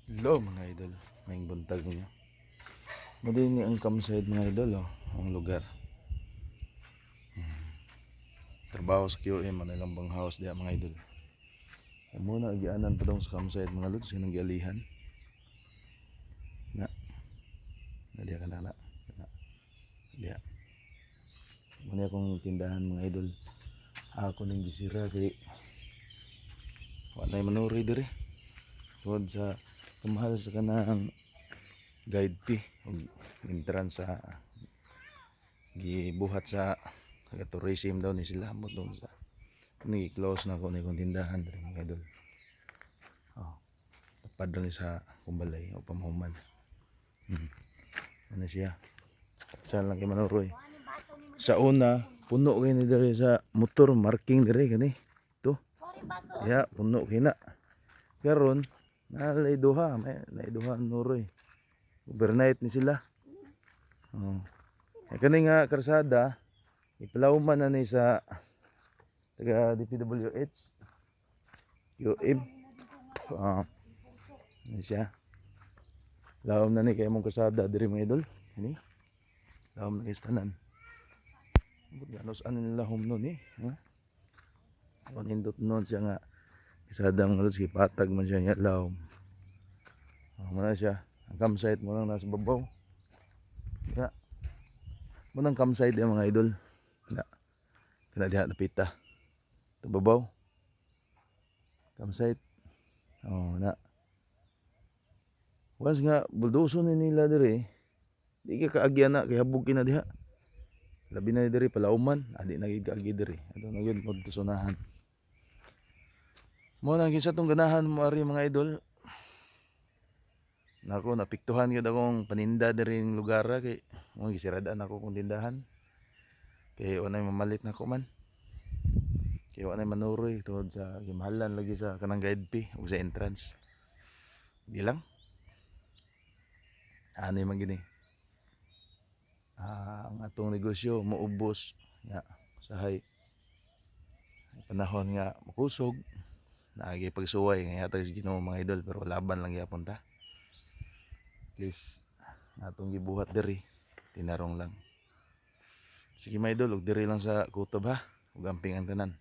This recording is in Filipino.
Hello mga idol, may buntag niyo. Madini ang campsite mga idol, ang lugar. Trabaho sa QM, manilang bang house diya mga idol. Muna agianan pa daw sa campsite mga lods, sinang gialihan. Diya ka na. Diya. Muna akong tindahan mga idol. Ako ning gisira kay wala manuri diri. Tungod sa kamahal sa kanang guide fee ug entrance sa gibuhat sa tourism daw ni sila mo doon sa ni close na ko ni kong tindahan diri mga idol. Tapad rin sa kumbalay o pamahuman. Ano siya? Saan lang kay Manuroy? Sa una, puno kayo ni diri sa motor marking diri kani. To. Ya, puno kina. Karon nalay duha, may duha Nuroy. Overnight ni sila. Oh. Kani nga karsada, ipalawman na ni sa taga DPWH. UM. Ano siya? Lawom na ni kay mong kasada diri mga idol. Ini. Lawom na istanan. Ganos ano nila home nun Panindot nun siya nga kasadang halos ipatag man siya nga lawom. Muna siya. Ang campsite mo lang nasa babaw. Ya. Munang campsite yung mga idol. Na. Kana diha napita. Ito babaw. Campsite. Na. Was nga buldoso ni nila diri. Di ka kaagyan na kay habog kina diha. Labi na diri palauman, adi na gid kaagi diri. Ato na gyud magtusunahan. Mo nang kinsa tong ganahan mo ari mga idol. Nako napiktuhan gyud akong paninda diri ning lugar kay mo gisiradaan ako kung tindahan. Kay unay mamalit na ko man. Kay unay manuroy tungod sa gimahalan lagi sa kanang guide fee ug sa entrance. Di lang. Ano man gini? Ang atong negosyo maubos nga sahay panahon nga makusog naagi pagsuway nga yata Ginoo mga idol pero laban lang gyapon ta. Please atong gibuhat diri tinarong lang. Sige mga idol, ug diri lang sa kutob ha. Ug amping ang tanan.